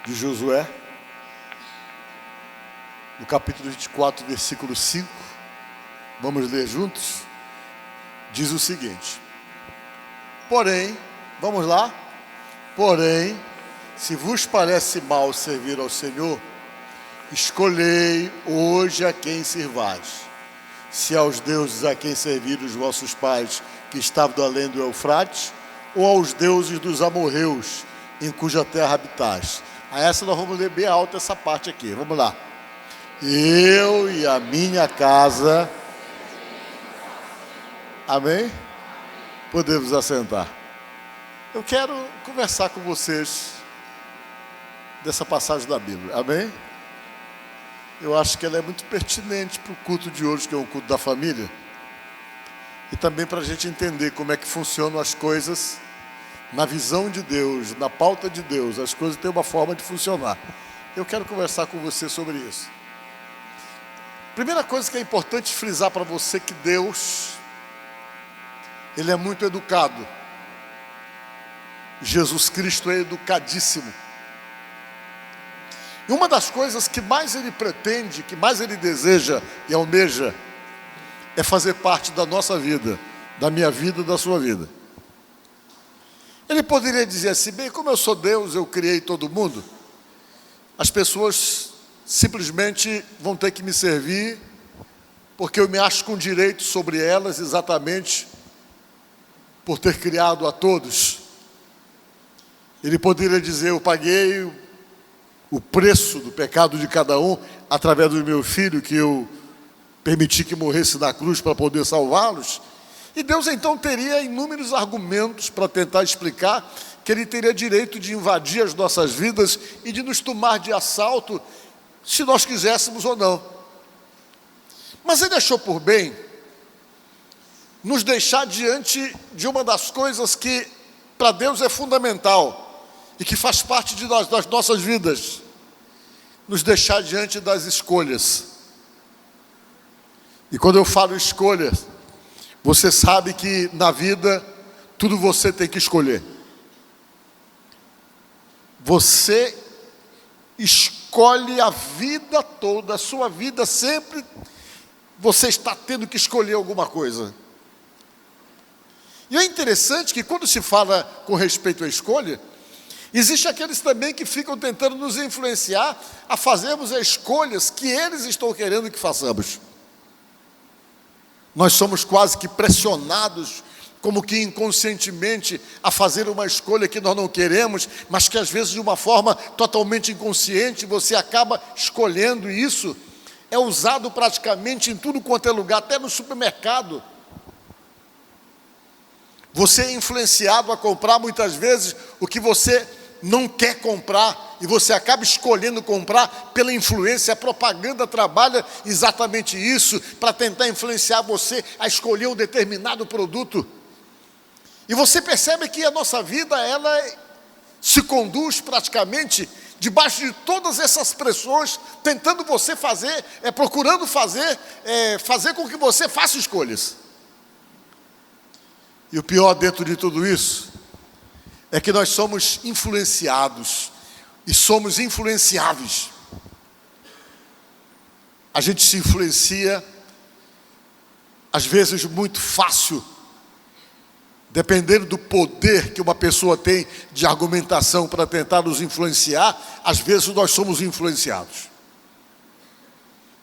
de Josué, no capítulo 24, versículo 5, vamos ler juntos, diz o seguinte: porém, vamos lá, porém, se vos parece mal servir ao Senhor, escolhei hoje a quem servais, se aos deuses a quem serviram os vossos pais, que estavam além do Eufrates, ou aos deuses dos amorreus, em cuja terra habitais. A essa nós vamos ler bem alto essa parte aqui, vamos lá. Eu e a minha casa, amém? Podemos assentar. Eu quero conversar com vocês dessa passagem da Bíblia, amém? Eu acho que ela é muito pertinente para o culto de hoje, que é o culto da família, e também para a gente entender como é que funcionam as coisas na visão de Deus, na pauta de Deus. As coisas têm uma forma de funcionar. Eu quero conversar com você sobre isso. Primeira coisa que é importante frisar para você, que Deus, Ele é muito educado. Jesus Cristo é educadíssimo. E uma das coisas que mais Ele pretende, que mais Ele deseja e almeja, é fazer parte da nossa vida, da minha vida e da sua vida. Ele poderia dizer assim: bem, como eu sou Deus, eu criei todo mundo, as pessoas simplesmente vão ter que me servir, porque eu me acho com direito sobre elas, exatamente por ter criado a todos. Ele poderia dizer: eu paguei o preço do pecado de cada um através do meu filho, que eu permiti que morresse na cruz para poder salvá-los. E Deus então teria inúmeros argumentos para tentar explicar que Ele teria direito de invadir as nossas vidas e de nos tomar de assalto, se nós quiséssemos ou não. Mas Ele achou por bem nos deixar diante de uma das coisas que para Deus é fundamental e que faz parte das nossas vidas: nos deixar diante das escolhas. E quando eu falo escolhas, você sabe que na vida tudo você tem que escolher. Você escolhe a vida toda, a sua vida sempre você está tendo que escolher alguma coisa. E é interessante que quando se fala com respeito à escolha, existe aqueles também que ficam tentando nos influenciar a fazermos as escolhas que eles estão querendo que façamos. Nós somos quase que pressionados, como que inconscientemente, a fazer uma escolha que nós não queremos, mas que às vezes de uma forma totalmente inconsciente você acaba escolhendo. E isso é usado praticamente em tudo quanto é lugar, até no supermercado. Você é influenciado a comprar muitas vezes o que você não quer comprar, e você acaba escolhendo comprar pela influência. A propaganda trabalha exatamente isso, para tentar influenciar você a escolher um determinado produto. E você percebe que a nossa vida, ela se conduz praticamente debaixo de todas essas pressões, tentando você fazer, procurando fazer com que você faça escolhas. E o pior dentro de tudo isso é que nós somos influenciados e somos influenciáveis. A gente se influencia, às vezes muito fácil, dependendo do poder que uma pessoa tem de argumentação para tentar nos influenciar. Às vezes nós somos influenciados.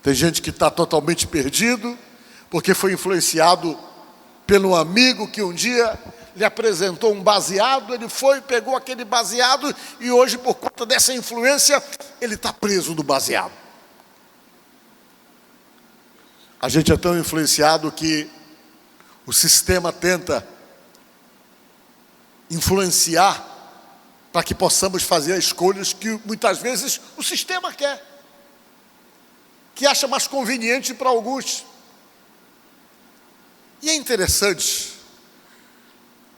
Tem gente que está totalmente perdido, porque foi influenciado pelo amigo que um dia lhe apresentou um baseado. Ele foi, pegou aquele baseado, e hoje, por conta dessa influência, ele está preso no baseado. A gente é tão influenciado que o sistema tenta influenciar para que possamos fazer as escolhas que muitas vezes o sistema quer, que acha mais conveniente para alguns. E é interessante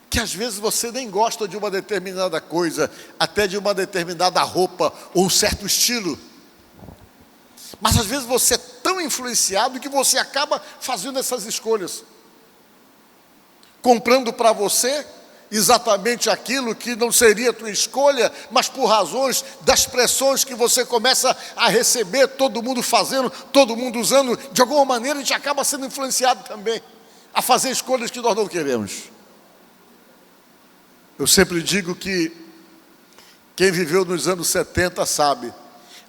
que às vezes você nem gosta de uma determinada coisa, até de uma determinada roupa ou um certo estilo, mas às vezes você é tão influenciado que você acaba fazendo essas escolhas, comprando para você exatamente aquilo que não seria tua escolha, mas por razões das pressões que você começa a receber, todo mundo fazendo, todo mundo usando, de alguma maneira a gente acaba sendo influenciado também a fazer escolhas que nós não queremos. Eu sempre digo que quem viveu nos anos 70 sabe,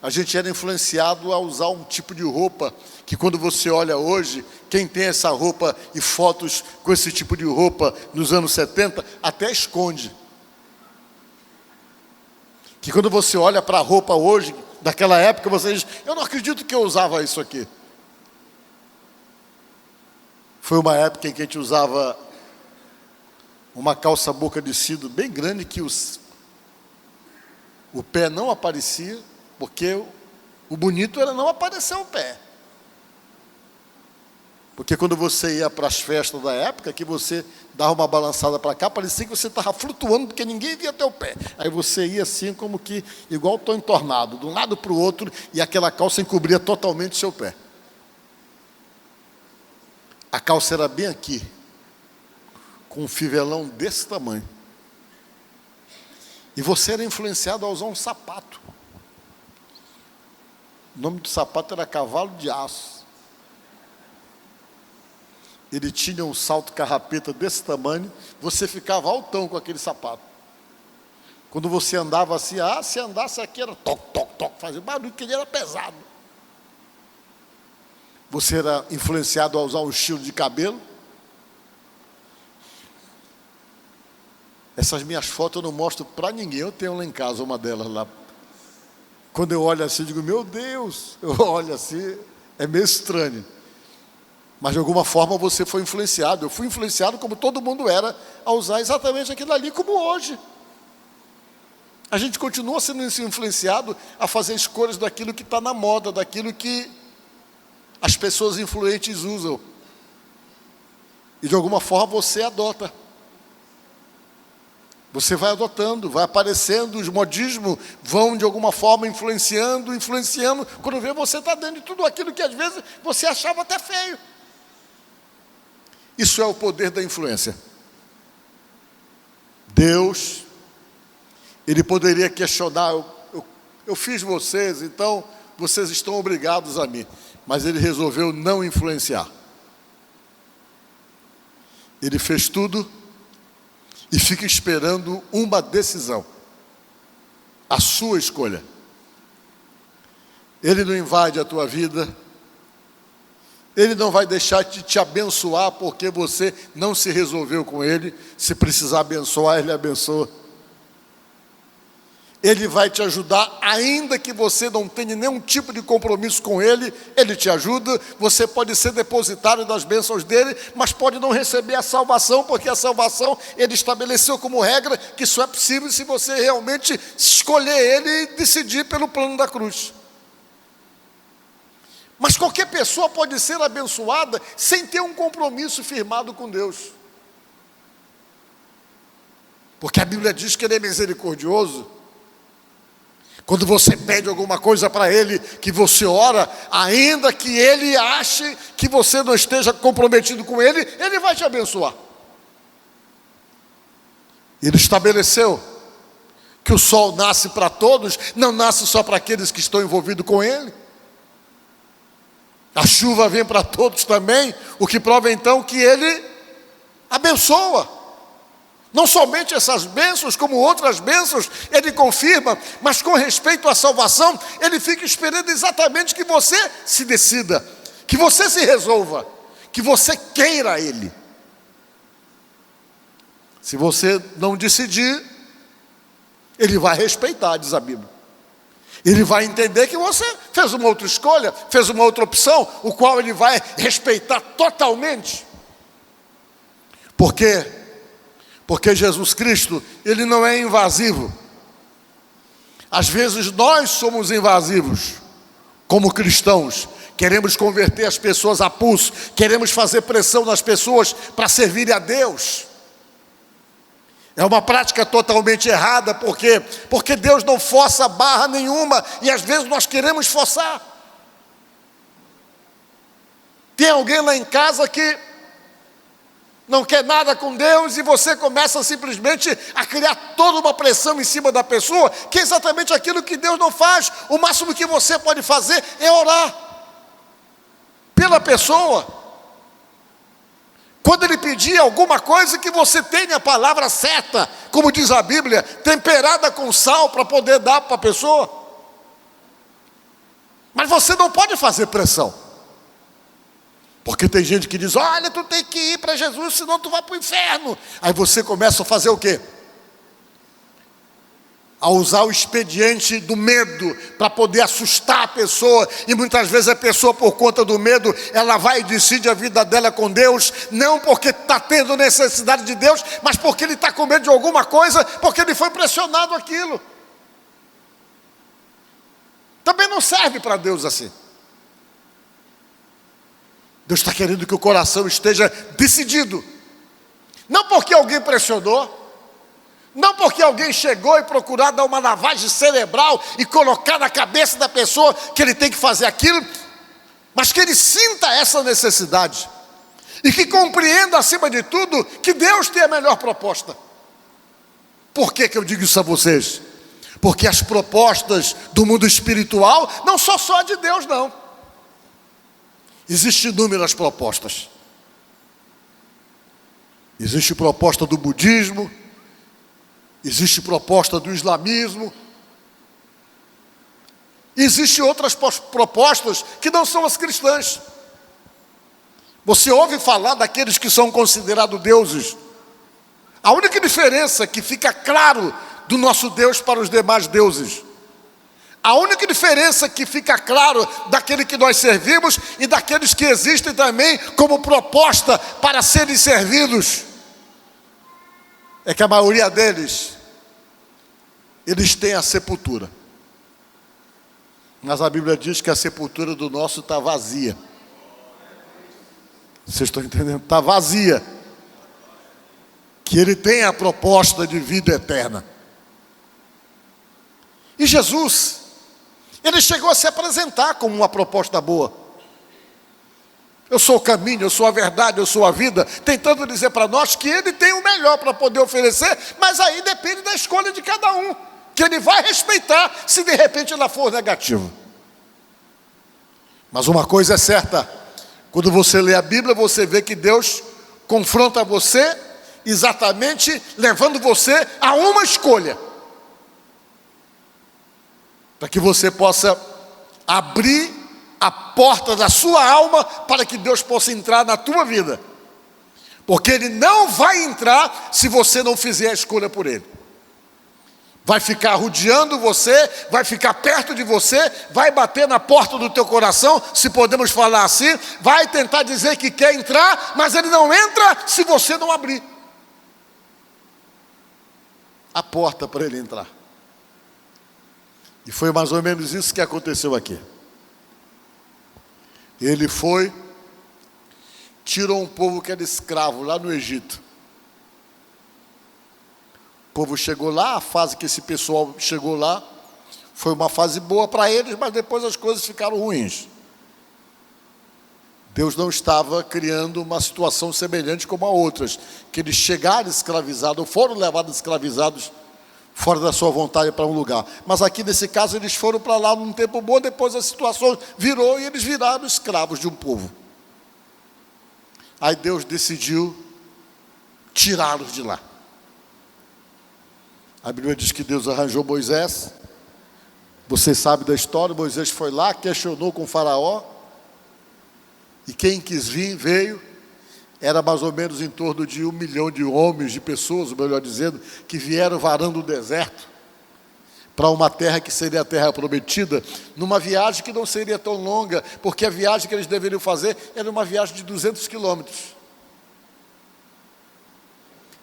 a gente era influenciado a usar um tipo de roupa que quando você olha hoje, quem tem essa roupa e fotos com esse tipo de roupa nos anos 70, até esconde. Que quando você olha para a roupa hoje, daquela época, você diz, eu não acredito que eu usava isso aqui. Foi uma época em que a gente usava uma calça boca de sino bem grande que o pé não aparecia, porque o bonito era não aparecer o pé. Porque quando você ia para as festas da época, que você dava uma balançada para cá, parecia que você estava flutuando, porque ninguém via teu pé. Aí você ia assim, como que, igual estou entornado, de um lado para o outro, e aquela calça encobria totalmente o seu pé. A calça era bem aqui, com um fivelão desse tamanho. E você era influenciado a usar um sapato. O nome do sapato era cavalo de aço. Ele tinha um salto carrapeta desse tamanho, você ficava altão com aquele sapato. Quando você andava assim, se andasse aqui era toc, toc, toc, fazia barulho, porque ele era pesado. Você era influenciado a usar um estilo de cabelo. Essas minhas fotos eu não mostro para ninguém, eu tenho lá em casa uma delas lá. Quando eu olho assim, eu digo, meu Deus, eu olho assim, é meio estranho. Mas de alguma forma você foi influenciado. Eu fui influenciado como todo mundo era, a usar exatamente aquilo ali, como hoje. A gente continua sendo influenciado a fazer escolhas daquilo que está na moda, daquilo que as pessoas influentes usam. E de alguma forma você adota. Você vai adotando, vai aparecendo, os modismos vão de alguma forma influenciando. Quando vê, você está dentro de tudo aquilo que às vezes você achava até feio. Isso é o poder da influência. Deus, Ele poderia questionar, eu fiz vocês, então vocês estão obrigados a mim. Mas Ele resolveu não influenciar. Ele fez tudo e fica esperando uma decisão, a sua escolha. Ele não invade a tua vida, Ele não vai deixar de te abençoar porque você não se resolveu com Ele. Se precisar abençoar, Ele abençoa. Ele vai te ajudar, ainda que você não tenha nenhum tipo de compromisso com Ele, Ele te ajuda. Você pode ser depositário das bênçãos dEle, mas pode não receber a salvação, porque a salvação Ele estabeleceu como regra que só é possível se você realmente escolher Ele e decidir pelo plano da cruz. Mas qualquer pessoa pode ser abençoada sem ter um compromisso firmado com Deus. Porque a Bíblia diz que Ele é misericordioso. Quando você pede alguma coisa para Ele, que você ora, ainda que Ele ache que você não esteja comprometido com Ele, Ele vai te abençoar. Ele estabeleceu que o sol nasce para todos, não nasce só para aqueles que estão envolvidos com Ele. A chuva vem para todos também, o que prova então que Ele abençoa. Não somente essas bênçãos, como outras bênçãos, Ele confirma, mas com respeito à salvação, Ele fica esperando exatamente que você se decida, que você se resolva, que você queira Ele. Se você não decidir, Ele vai respeitar, diz a Bíblia. Ele vai entender que você fez uma outra escolha, fez uma outra opção, o qual Ele vai respeitar totalmente. Por quê? Porque Jesus Cristo, Ele não é invasivo. Às vezes nós somos invasivos, como cristãos. Queremos converter as pessoas a pulso, queremos fazer pressão nas pessoas para servirem a Deus. É uma prática totalmente errada, por quê? Porque Deus não força barra nenhuma, e às vezes nós queremos forçar. Tem alguém lá em casa que não quer nada com Deus, e você começa simplesmente a criar toda uma pressão em cima da pessoa, que é exatamente aquilo que Deus não faz. O máximo que você pode fazer é orar pela pessoa. Quando ele pedir alguma coisa, que você tenha a palavra certa, como diz a Bíblia, temperada com sal, para poder dar para a pessoa. Mas você não pode fazer pressão. Porque tem gente que diz, olha, tu tem que ir para Jesus, senão tu vai para o inferno. Aí você começa a fazer o quê? A usar o expediente do medo para poder assustar a pessoa. E muitas vezes a pessoa, por conta do medo, ela vai e decide a vida dela com Deus, não porque está tendo necessidade de Deus, mas porque ele está com medo de alguma coisa, porque ele foi pressionado aquilo. Também não serve para Deus assim. Deus está querendo que o coração esteja decidido. Não porque alguém pressionou, não porque alguém chegou e procurou dar uma lavagem cerebral e colocar na cabeça da pessoa que ele tem que fazer aquilo, mas que ele sinta essa necessidade e que compreenda, acima de tudo, que Deus tem a melhor proposta. Por que eu digo isso a vocês? Porque as propostas do mundo espiritual não são só de Deus, não. Existem inúmeras propostas. Existe proposta do budismo, existe proposta do islamismo, existem outras propostas que não são as cristãs. Você ouve falar daqueles que são considerados deuses. A única diferença que fica claro do nosso Deus para os demais deuses, a única diferença que fica claro daquele que nós servimos e daqueles que existem também como proposta para serem servidos, é que a maioria deles, eles têm a sepultura. Mas a Bíblia diz que a sepultura do nosso está vazia. Vocês estão entendendo? Está vazia. Que ele tem a proposta de vida eterna. E Jesus, ele chegou a se apresentar como uma proposta boa. Eu sou o caminho, eu sou a verdade, eu sou a vida, tentando dizer para nós que ele tem o melhor para poder oferecer, mas aí depende da escolha de cada um, que ele vai respeitar se de repente ela for negativa. Mas uma coisa é certa, quando você lê a Bíblia, você vê que Deus confronta você exatamente levando você a uma escolha, para que você possa abrir a porta da sua alma para que Deus possa entrar na tua vida. Porque Ele não vai entrar se você não fizer a escolha por Ele. Vai ficar rodeando você, vai ficar perto de você, vai bater na porta do teu coração, se podemos falar assim, vai tentar dizer que quer entrar, mas Ele não entra se você não abrir a porta para Ele entrar. E foi mais ou menos isso que aconteceu aqui. Ele foi, tirou um povo que era escravo lá no Egito. O povo chegou lá, a fase que esse pessoal chegou lá, foi uma fase boa para eles, mas depois as coisas ficaram ruins. Deus não estava criando uma situação semelhante como a outras, que eles chegaram escravizados, ou foram levados escravizados, fora da sua vontade para um lugar. Mas aqui nesse caso eles foram para lá num tempo bom, depois a situação virou e eles viraram escravos de um povo. Aí Deus decidiu tirá-los de lá. A Bíblia diz que Deus arranjou Moisés. Você sabe da história, Moisés foi lá, questionou com o faraó, e quem quis vir, veio. Era mais ou menos em torno de 1 milhão de homens, de pessoas, melhor dizendo, que vieram varando o deserto para uma terra que seria a terra prometida, numa viagem que não seria tão longa, porque a viagem que eles deveriam fazer era uma viagem de 200 quilômetros.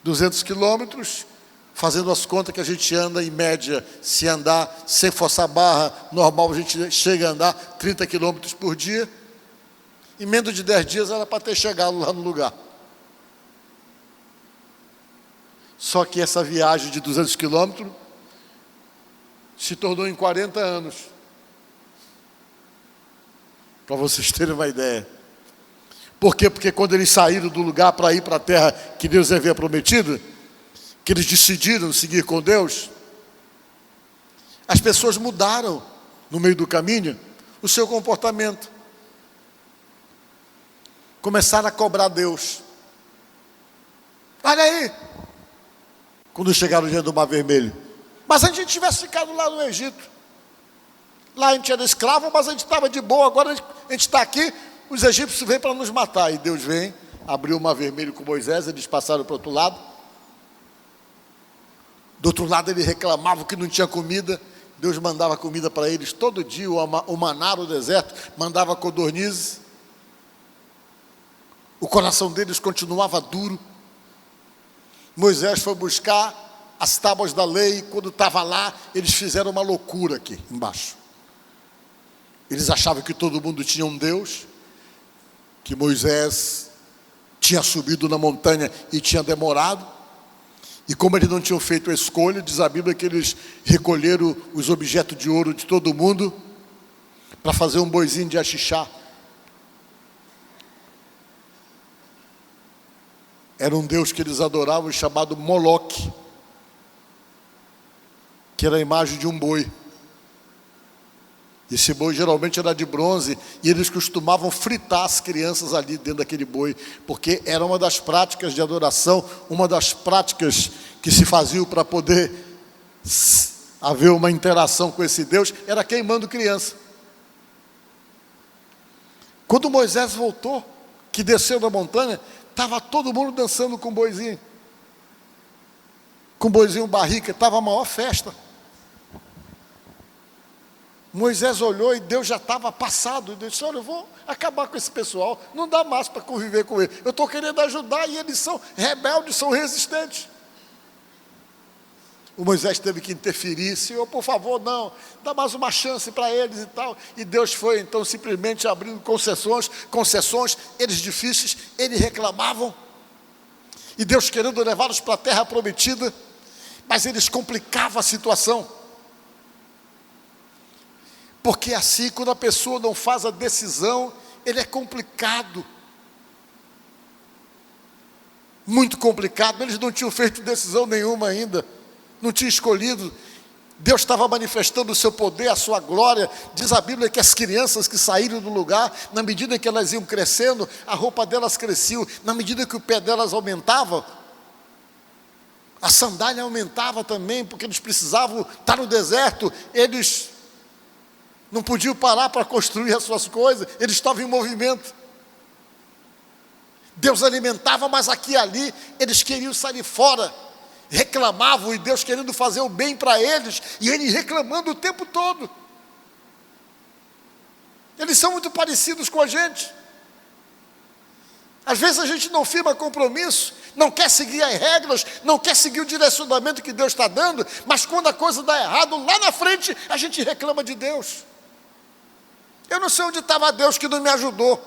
200 quilômetros, fazendo as contas que a gente anda em média, se andar sem forçar barra, normal a gente chega a andar 30 quilômetros por dia. Em menos de 10 dias era para ter chegado lá no lugar. Só que essa viagem de 200 quilômetros se tornou em 40 anos. Para vocês terem uma ideia. Por quê? Porque quando eles saíram do lugar para ir para a terra que Deus havia prometido, que eles decidiram seguir com Deus, as pessoas mudaram no meio do caminho o seu comportamento. Começaram a cobrar Deus. Olha aí, quando chegaram diante do Mar Vermelho. Mas se a gente tivesse ficado lá no Egito, lá a gente era escravo, mas a gente estava de boa, agora a gente está aqui, os egípcios vêm para nos matar. E Deus vem, abriu o Mar Vermelho com Moisés, eles passaram para o outro lado. Do outro lado eles reclamavam que não tinha comida, Deus mandava comida para eles todo dia, o maná no deserto, mandava codornizes. O coração deles continuava duro. Moisés foi buscar as tábuas da lei, e quando estava lá, eles fizeram uma loucura aqui embaixo. Eles achavam que todo mundo tinha um Deus, que Moisés tinha subido na montanha e tinha demorado. E como eles não tinham feito a escolha, diz a Bíblia que eles recolheram os objetos de ouro de todo mundo para fazer um boizinho de axixá. Era um Deus que eles adoravam chamado Moloque, que era a imagem de um boi. Esse boi geralmente era de bronze e eles costumavam fritar as crianças ali dentro daquele boi, porque era uma das práticas de adoração, uma das práticas que se faziam para poder haver uma interação com esse Deus, era queimando criança. Quando Moisés voltou, que desceu da montanha, estava todo mundo dançando com boizinho. Com boizinho barrica, estava a maior festa. Moisés olhou e Deus já estava passado. Deus disse: olha, eu vou acabar com esse pessoal, não dá mais para conviver com ele. Eu estou querendo ajudar e eles são rebeldes, são resistentes. O Moisés teve que interferir: Senhor, por favor, não, dá mais uma chance para eles e tal. E Deus foi então simplesmente abrindo concessões, eles difíceis, eles reclamavam. E Deus querendo levá-los para a terra prometida, mas eles complicavam a situação. Porque assim, quando a pessoa não faz a decisão, ele é complicado. Muito complicado. Eles não tinham feito decisão nenhuma ainda. Não tinham escolhido. Deus estava manifestando o seu poder, a sua glória. Diz a Bíblia que as crianças que saíram do lugar, na medida que elas iam crescendo, a roupa delas crescia. Na medida que o pé delas aumentava, a sandália aumentava também, porque eles precisavam estar no deserto. Eles não podiam parar para construir as suas coisas, eles estavam em movimento. Deus alimentava, mas aqui e ali, eles queriam sair fora, reclamavam, e Deus querendo fazer o bem para eles, e eles reclamando o tempo todo. Eles são muito parecidos com a gente. Às vezes a gente não firma compromisso, não quer seguir as regras, não quer seguir o direcionamento que Deus está dando, mas quando a coisa dá errado, lá na frente, a gente reclama de Deus. Eu não sei onde estava Deus que não me ajudou.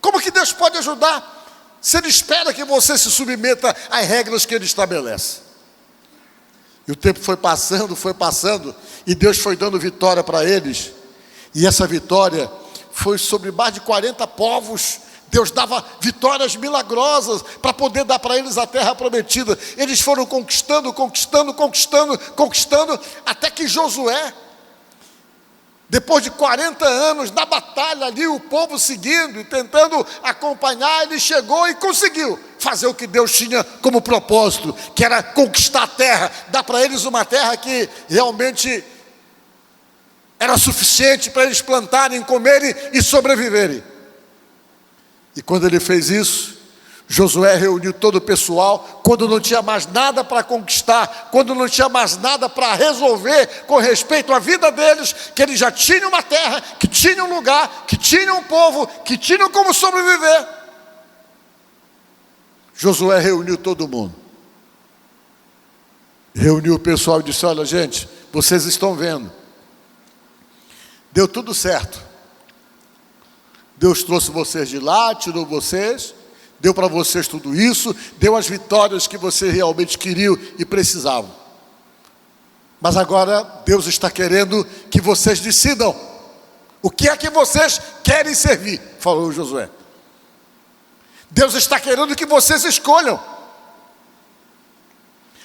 Como que Deus pode ajudar se Ele espera que você se submeta às regras que Ele estabelece? E o tempo foi passando, e Deus foi dando vitória para eles. E essa vitória foi sobre mais de 40 povos. Deus dava vitórias milagrosas para poder dar para eles a terra prometida. Eles foram conquistando, até que Josué, depois de 40 anos na batalha ali, o povo seguindo e tentando acompanhar, ele chegou e conseguiu fazer o que Deus tinha como propósito, que era conquistar a terra, dar para eles uma terra que realmente era suficiente para eles plantarem, comerem e sobreviverem. E quando ele fez isso, Josué reuniu todo o pessoal, quando não tinha mais nada para conquistar, quando não tinha mais nada para resolver com respeito à vida deles, que eles já tinham uma terra, que tinham um lugar, que tinham um povo, que tinham como sobreviver. Josué reuniu todo mundo. Reuniu o pessoal e disse: olha, gente, vocês estão vendo, deu tudo certo. Deus trouxe vocês de lá, tirou vocês, deu para vocês tudo isso, deu as vitórias que vocês realmente queriam e precisavam. Mas agora Deus está querendo que vocês decidam O que é que vocês querem servir? Falou Josué. Deus está querendo que vocês escolham.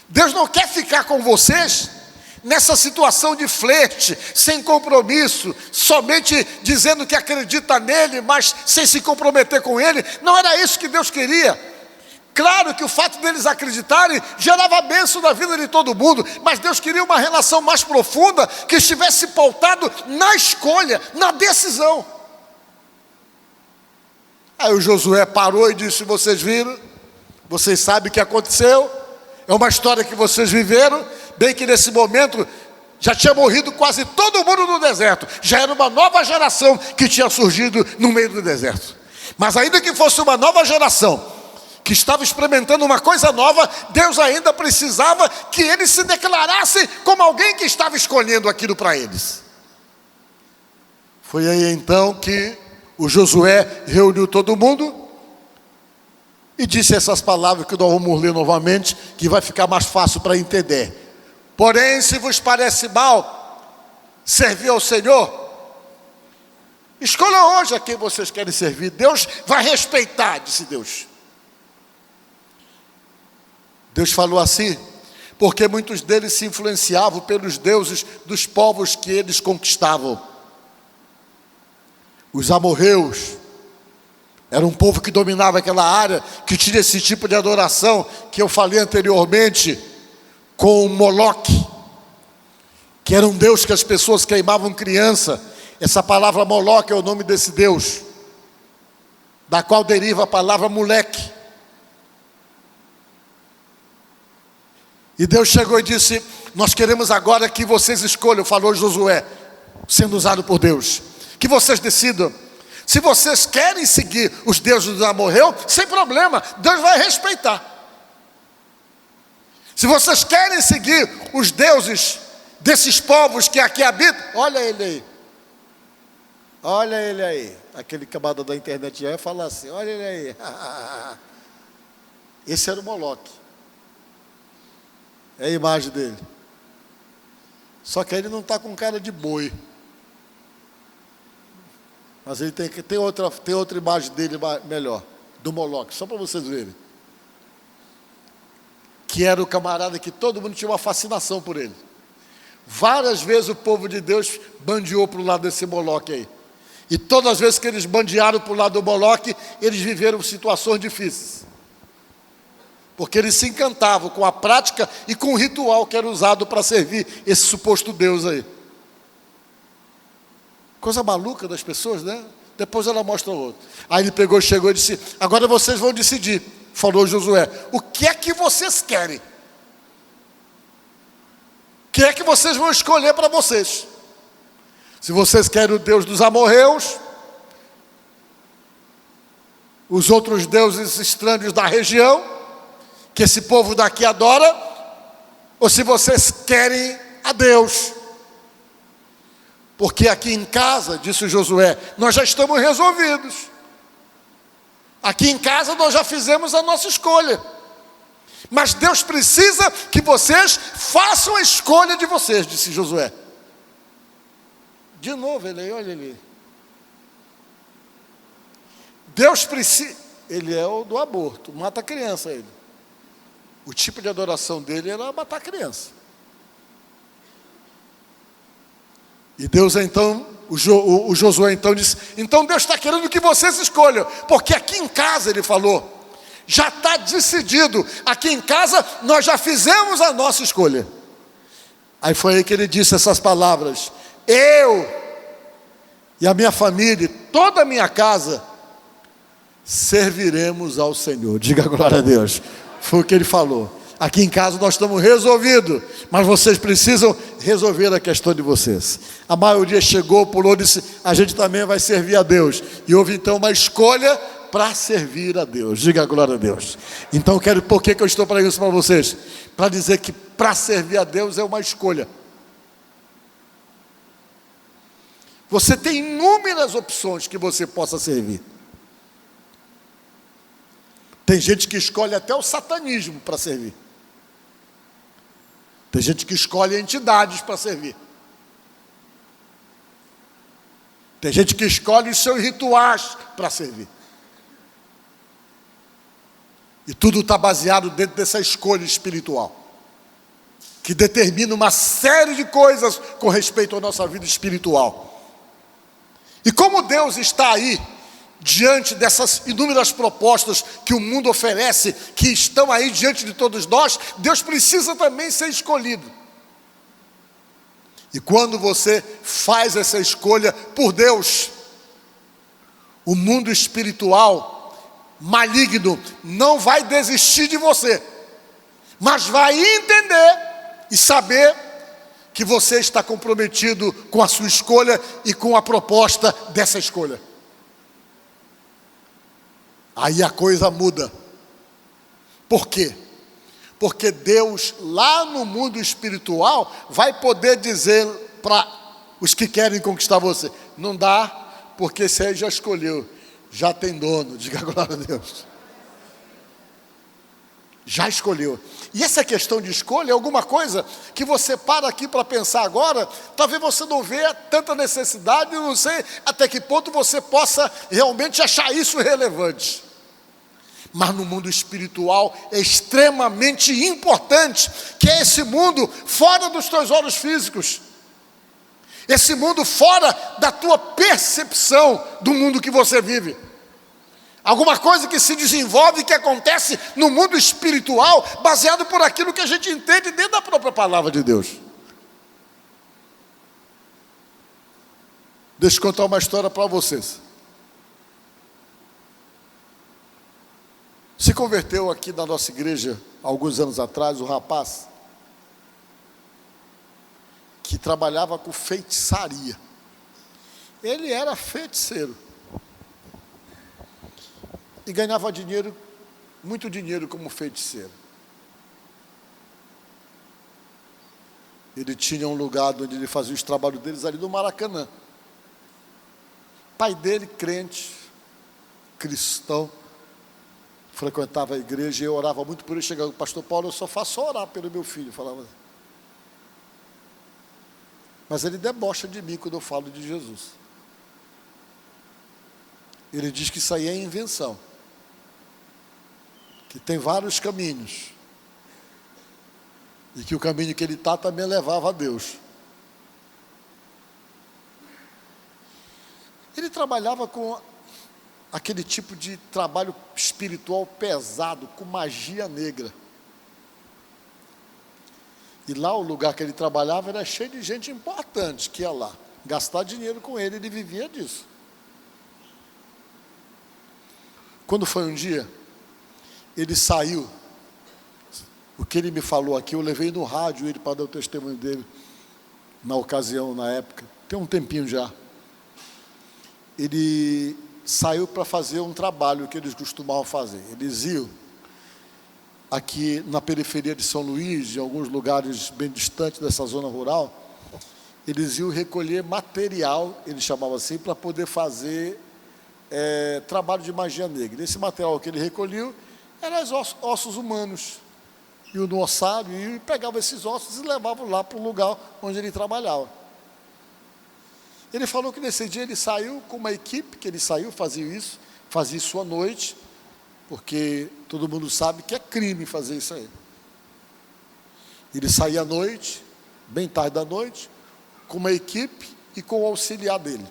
Deus não quer ficar com vocês nessa situação de flerte, sem compromisso, somente dizendo que acredita nele, mas sem se comprometer com ele. Não era isso que Deus queria. Claro que o fato deles acreditarem gerava bênção na vida de todo mundo, mas Deus queria uma relação mais profunda, que estivesse pautado na escolha, na decisão. Aí o Josué parou e disse: vocês viram? Vocês sabem o que aconteceu? É uma história que vocês viveram, bem que nesse momento já tinha morrido quase todo mundo no deserto. Já era uma nova geração que tinha surgido no meio do deserto. Mas ainda que fosse uma nova geração, que estava experimentando uma coisa nova, Deus ainda precisava que eles se declarassem como alguém que estava escolhendo aquilo para eles. Foi aí então que o Josué reuniu todo mundo e disse essas palavras que nós vamos ler novamente, que vai ficar mais fácil para entender. Porém, se vos parece mal servir ao Senhor, escolham hoje a quem vocês querem servir. Deus vai respeitar, disse Deus. Deus falou assim, porque muitos deles se influenciavam pelos deuses dos povos que eles conquistavam. Os amorreus era um povo que dominava aquela área, que tinha esse tipo de adoração que eu falei anteriormente, com Moloque, que era um deus que as pessoas queimavam criança. Essa palavra Moloque é o nome desse deus, da qual deriva a palavra moleque. E Deus chegou e disse: nós queremos agora que vocês escolham, falou Josué, sendo usado por Deus, que vocês decidam. Se vocês querem seguir os deuses dos amorreus, sem problema, Deus vai respeitar. Se vocês querem seguir os deuses desses povos que aqui habitam, olha ele aí. Olha ele aí. Aquele camarada da internet já ia falar assim: olha ele aí. Esse era o Moloque. É a imagem dele. Só que ele não está com cara de boi. Mas ele tem outra imagem dele melhor, do Moloque, só para vocês verem. Que era o camarada que todo mundo tinha uma fascinação por ele. Várias vezes o povo de Deus bandeou para o lado desse Moloque aí. E todas as vezes que eles bandearam para o lado do Moloque, eles viveram situações difíceis. Porque eles se encantavam com a prática e com o ritual que era usado para servir esse suposto Deus aí. Coisa maluca das pessoas, né? Depois ela mostra o outro. Aí ele pegou, chegou e disse: agora vocês vão decidir, falou Josué, o que é que vocês querem? O que é que vocês vão escolher para vocês? Se vocês querem o Deus dos amorreus, os outros deuses estranhos da região, que esse povo daqui adora, ou se vocês querem a Deus. Porque aqui em casa, disse Josué, nós já estamos resolvidos. Aqui em casa nós já fizemos a nossa escolha. Mas Deus precisa que vocês façam a escolha de vocês, disse Josué. De novo ele aí, olha ele. Deus precisa, ele é o do aborto, mata a criança ele. O tipo de adoração dele era matar a criança. E Deus então, o Josué então disse: então Deus está querendo que vocês escolham, porque aqui em casa, ele falou, já está decidido, aqui em casa nós já fizemos a nossa escolha. Aí foi aí que ele disse essas palavras: eu e a minha família, toda a minha casa, serviremos ao Senhor. Diga glória a Deus. Foi o que ele falou. Aqui em casa nós estamos resolvidos, mas vocês precisam resolver a questão de vocês. A maioria chegou, pulou e disse: a gente também vai servir a Deus. E houve então uma escolha para servir a Deus. Diga glória a Deus. Então por que eu estou pregando isso para vocês? Para dizer que para servir a Deus é uma escolha. Você tem inúmeras opções que você possa servir. Tem gente que escolhe até o satanismo para servir. Tem gente que escolhe entidades para servir. Tem gente que escolhe os seus rituais para servir. E tudo está baseado dentro dessa escolha espiritual, que determina uma série de coisas com respeito à nossa vida espiritual. E como Deus está aí, diante dessas inúmeras propostas que o mundo oferece, que estão aí diante de todos nós, Deus precisa também ser escolhido. E quando você faz essa escolha por Deus, o mundo espiritual maligno não vai desistir de você, mas vai entender e saber que você está comprometido com a sua escolha e com a proposta dessa escolha. Aí a coisa muda. Por quê? Porque Deus, lá no mundo espiritual, vai poder dizer para os que querem conquistar você: não dá, porque você já escolheu, já tem dono. Diga glória a Deus. Já escolheu. E essa questão de escolha é alguma coisa que você para aqui para pensar agora, talvez você não vê tanta necessidade, não sei até que ponto você possa realmente achar isso relevante. Mas no mundo espiritual é extremamente importante, que é esse mundo fora dos teus olhos físicos, esse mundo fora da tua percepção do mundo que você vive. Alguma coisa que se desenvolve, que acontece no mundo espiritual, baseado por aquilo que a gente entende dentro da própria palavra de Deus. Deixa eu contar uma história para vocês. Se converteu aqui na nossa igreja, alguns anos atrás, um rapaz que trabalhava com feitiçaria. Ele era feiticeiro. E ganhava dinheiro, muito dinheiro como feiticeiro. Ele tinha um lugar onde ele fazia os trabalhos deles ali no Maracanã. Pai dele, crente, cristão, frequentava a igreja e eu orava muito por ele. Chegava: pastor Paulo, eu só faço orar pelo meu filho. Falava. Mas ele debocha de mim quando eu falo de Jesus. Ele diz que isso aí é invenção, que tem vários caminhos, e que o caminho que ele está também levava a Deus. Ele trabalhava com aquele tipo de trabalho espiritual pesado, com magia negra. E lá o lugar que ele trabalhava era cheio de gente importante que ia lá gastar dinheiro com ele. Ele vivia disso. Quando foi um dia, ele saiu. O que ele me falou aqui, eu levei no rádio ele para dar o testemunho dele, na ocasião, na época, tem um tempinho já. Ele saiu para fazer um trabalho que eles costumavam fazer. Eles iam aqui na periferia de São Luís, em alguns lugares bem distantes dessa zona rural, eles iam recolher material, eles chamavam assim, para poder fazer trabalho de magia negra. Esse material que ele recolheu eram os ossos humanos. E no ossário, e pegava esses ossos e levavam lá para o lugar onde ele trabalhava. Ele falou que nesse dia ele saiu com uma equipe, que ele saiu, fazia isso à noite, porque todo mundo sabe que é crime fazer isso aí. Ele saía à noite, bem tarde da noite, com uma equipe e com o auxiliar dele.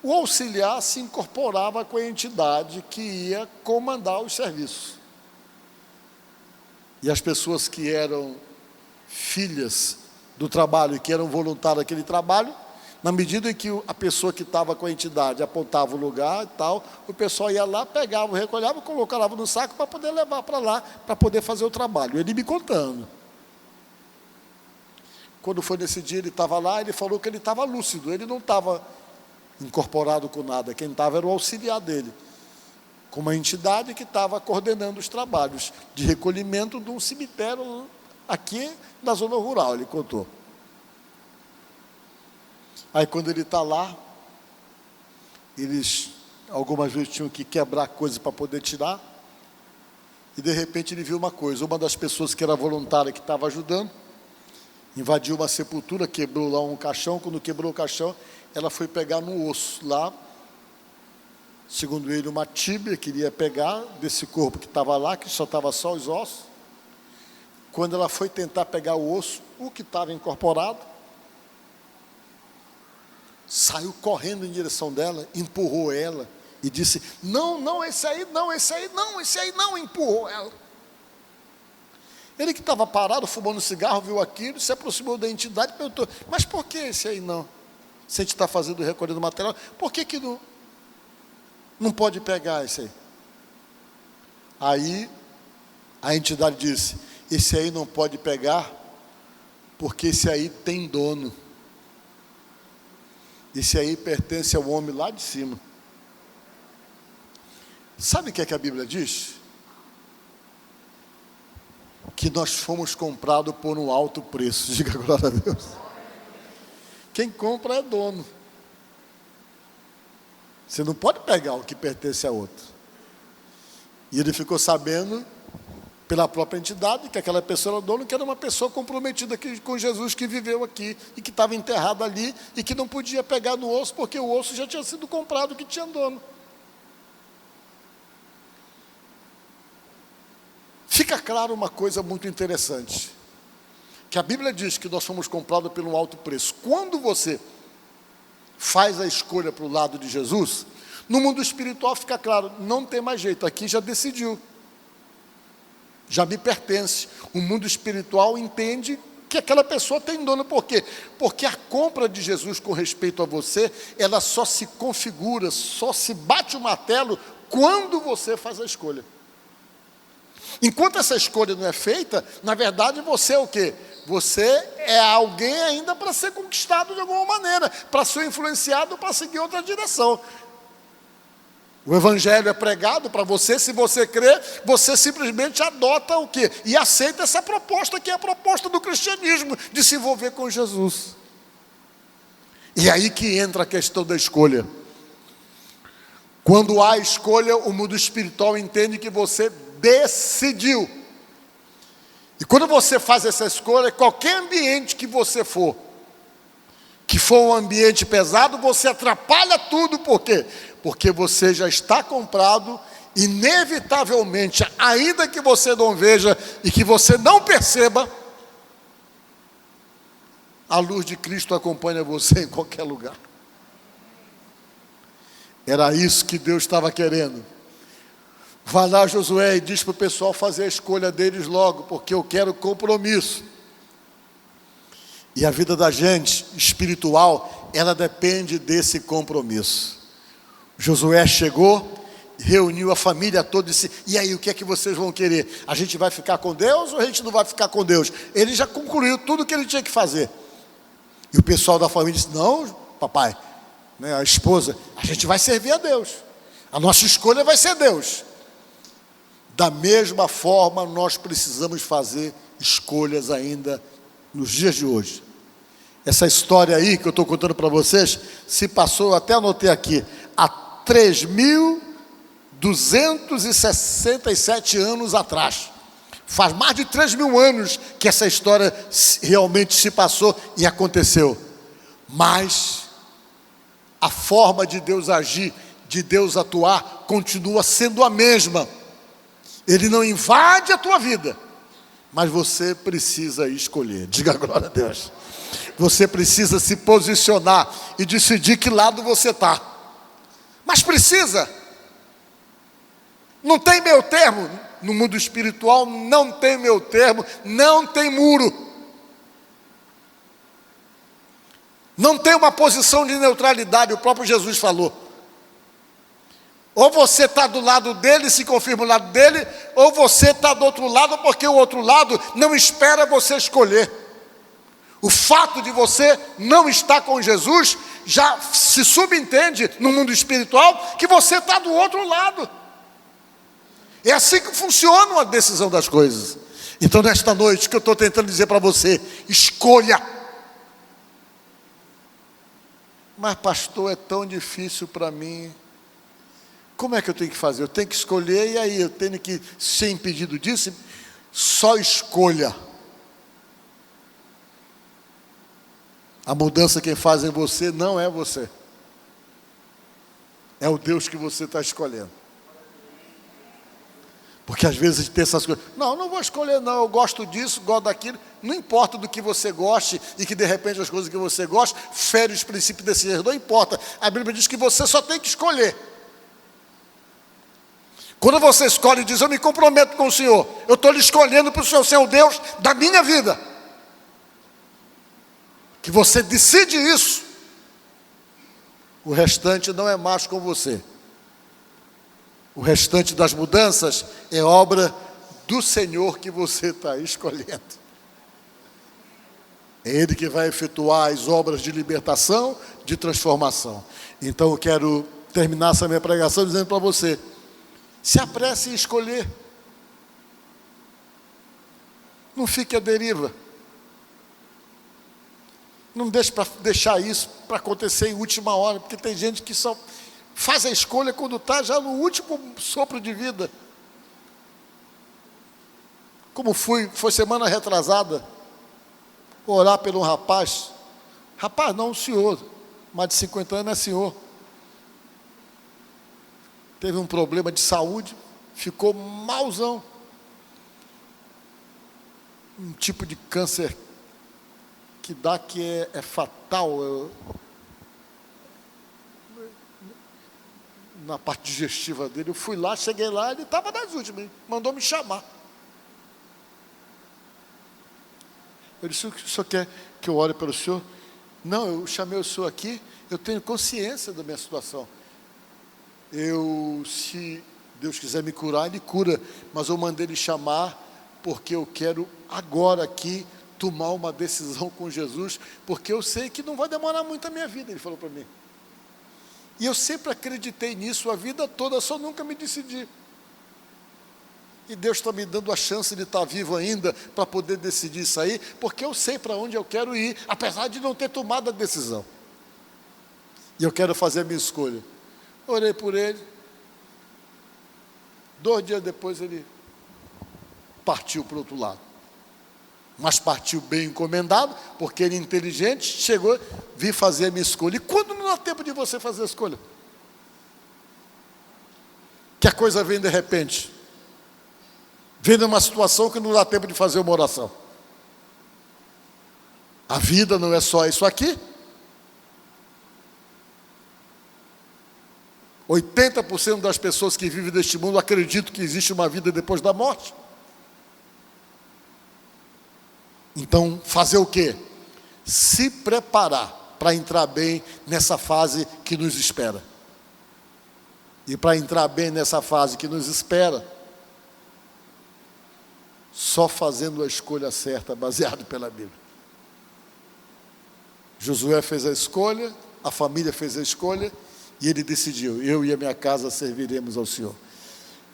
O auxiliar se incorporava com a entidade que ia comandar os serviços. E as pessoas que eram filhas do trabalho e que eram voluntárias daquele trabalho, na medida em que a pessoa que estava com a entidade apontava o lugar e tal, o pessoal ia lá, pegava, recolhava, colocava no saco para poder levar para lá, para poder fazer o trabalho. Ele me contando. Quando foi nesse dia, ele estava lá, ele falou que ele estava lúcido, ele não estava incorporado com nada, quem estava era o auxiliar dele, com uma entidade que estava coordenando os trabalhos de recolhimento de um cemitério aqui na zona rural, ele contou. Aí quando ele está lá, eles algumas vezes tinham que quebrar coisas para poder tirar, e de repente ele viu uma coisa, uma das pessoas que era voluntária, que estava ajudando, invadiu uma sepultura, quebrou lá um caixão. Quando quebrou o caixão, ela foi pegar no osso lá, segundo ele, uma tíbia, queria pegar desse corpo que estava lá, que só estava só os ossos. Quando ela foi tentar pegar o osso, o que estava incorporado, saiu correndo em direção dela, empurrou ela e disse: não, esse aí não, empurrou ela. Ele que estava parado, fumando cigarro, viu aquilo, se aproximou da entidade e perguntou: mas por que esse aí não? Se a gente está fazendo o recolher do material, por que não pode pegar esse aí? Aí a entidade disse: esse aí não pode pegar, porque esse aí tem dono. Esse aí pertence ao homem lá de cima. Sabe o que é que a Bíblia diz? Que nós fomos comprados por um alto preço. Diga glória a Deus. Quem compra é dono. Você não pode pegar o que pertence a outro. E ele ficou sabendo, pela própria entidade, que aquela pessoa era dono, que era uma pessoa comprometida com Jesus, que viveu aqui, e que estava enterrado ali, e que não podia pegar no osso, porque o osso já tinha sido comprado, que tinha dono. Fica claro uma coisa muito interessante, que a Bíblia diz que nós fomos comprados pelo alto preço. Quando você faz a escolha para o lado de Jesus, no mundo espiritual fica claro, não tem mais jeito, aqui já decidiu, já me pertence. O mundo espiritual entende que aquela pessoa tem dono. Por quê? Porque a compra de Jesus com respeito a você, ela só se configura, só se bate o martelo quando você faz a escolha. Enquanto essa escolha não é feita, na verdade você é o quê? Você é alguém ainda para ser conquistado de alguma maneira, para ser influenciado, para seguir outra direção. O evangelho é pregado para você, se você crê, você simplesmente adota o quê? E aceita essa proposta, que é a proposta do cristianismo, de se envolver com Jesus. E aí que entra a questão da escolha. Quando há escolha, o mundo espiritual entende que você decidiu. E quando você faz essa escolha, qualquer ambiente que você for, que for um ambiente pesado, você atrapalha tudo. Por quê? Porque você já está comprado, inevitavelmente, ainda que você não veja e que você não perceba, a luz de Cristo acompanha você em qualquer lugar. Era isso que Deus estava querendo. Vai lá, Josué, e diz para o pessoal fazer a escolha deles logo, porque eu quero compromisso. E a vida da gente espiritual, ela depende desse compromisso. Josué chegou, reuniu a família toda e disse: e aí, o que é que vocês vão querer? A gente vai ficar com Deus ou a gente não vai ficar com Deus? Ele já concluiu tudo o que ele tinha que fazer. E o pessoal da família disse: não, papai, né, a esposa, a gente vai servir a Deus. A nossa escolha vai ser Deus. Da mesma forma, nós precisamos fazer escolhas ainda nos dias de hoje. Essa história aí que eu estou contando para vocês, se passou, eu até anotei aqui, há 3.267 anos atrás. Faz mais de 3.000 anos que essa história realmente se passou e aconteceu. Mas a forma de Deus agir, de Deus atuar, continua sendo a mesma. Ele não invade a tua vida, mas você precisa escolher. Diga glória a Deus. Você precisa se posicionar e decidir que lado você está. Mas precisa. Não tem meio termo. No mundo espiritual não tem meio termo, não tem muro. Não tem uma posição de neutralidade, o próprio Jesus falou. Ou você está do lado dele, se confirma o lado dele, ou você está do outro lado, porque o outro lado não espera você escolher. O fato de você não estar com Jesus, já se subentende no mundo espiritual, que você está do outro lado. É assim que funciona a decisão das coisas. Então, nesta noite, o que eu estou tentando dizer para você, escolha. Mas pastor, é tão difícil para mim. Como é que eu tenho que fazer? Eu tenho que escolher, e aí eu tenho que ser impedido disso? Só escolha. A mudança quem faz em você não é você. É o Deus que você está escolhendo. Porque às vezes a gente tem essas coisas. Não vou escolher não, eu gosto disso, gosto daquilo. Não importa do que você goste e que de repente as coisas que você gosta ferem os princípios desse Deus. Não importa. A Bíblia diz que você só tem que escolher. Quando você escolhe e diz, eu me comprometo com o Senhor, eu estou lhe escolhendo para o Senhor ser o Deus da minha vida. Que você decide isso, o restante não é mais com você. O restante das mudanças é obra do Senhor que você está escolhendo. É Ele que vai efetuar as obras de libertação, de transformação. Então eu quero terminar essa minha pregação dizendo para você, se apresse em escolher. Não fique à deriva. Não deixe para deixar isso para acontecer em última hora, porque tem gente que só faz a escolha quando está já no último sopro de vida. Como foi semana retrasada, orar por um rapaz não, um senhor, mais de 50 anos é senhor, teve um problema de saúde, ficou malzão, um tipo de câncer que dá que é fatal, na parte digestiva dele. Eu fui lá, cheguei lá, ele estava nas últimas, mandou me chamar. Eu disse, o senhor quer que eu ore pelo senhor? Não, eu chamei o senhor aqui, eu tenho consciência da minha situação. Se Deus quiser me curar, Ele cura, mas eu mandei Ele chamar, porque eu quero agora aqui tomar uma decisão com Jesus, porque eu sei que não vai demorar muito a minha vida, ele falou para mim. E eu sempre acreditei nisso a vida toda, só nunca me decidi. E Deus está me dando a chance de estar vivo ainda, para poder decidir isso aí, porque eu sei para onde eu quero ir, apesar de não ter tomado a decisão. E eu quero fazer a minha escolha. Orei por ele. 2 dias depois ele partiu para o outro lado. Mas partiu bem encomendado, porque ele é inteligente, chegou, vi fazer a minha escolha. E quando não dá tempo de você fazer a escolha? Que a coisa vem de repente. Vem numa situação que não dá tempo de fazer uma oração. A vida não é só isso aqui. 80% das pessoas que vivem neste mundo acreditam que existe uma vida depois da morte. Então, fazer o quê? Se preparar para entrar bem nessa fase que nos espera. E para entrar bem nessa fase que nos espera, só fazendo a escolha certa, baseado pela Bíblia. Josué fez a escolha, a família fez a escolha, e ele decidiu, eu e a minha casa serviremos ao Senhor.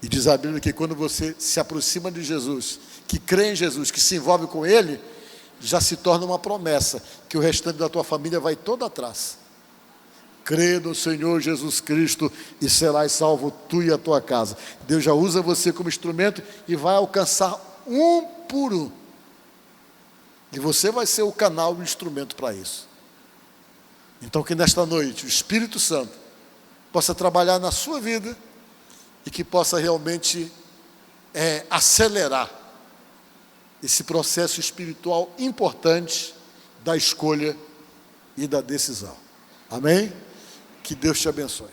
E diz a Bíblia que quando você se aproxima de Jesus, que crê em Jesus, que se envolve com Ele, já se torna uma promessa, que o restante da tua família vai todo atrás. Crê no Senhor Jesus Cristo e serás salvo tu e a tua casa. Deus já usa você como instrumento e vai alcançar um por um. E você vai ser o canal, o instrumento para isso. Então que nesta noite o Espírito Santo possa trabalhar na sua vida e que possa realmente acelerar esse processo espiritual importante da escolha e da decisão. Amém? Que Deus te abençoe.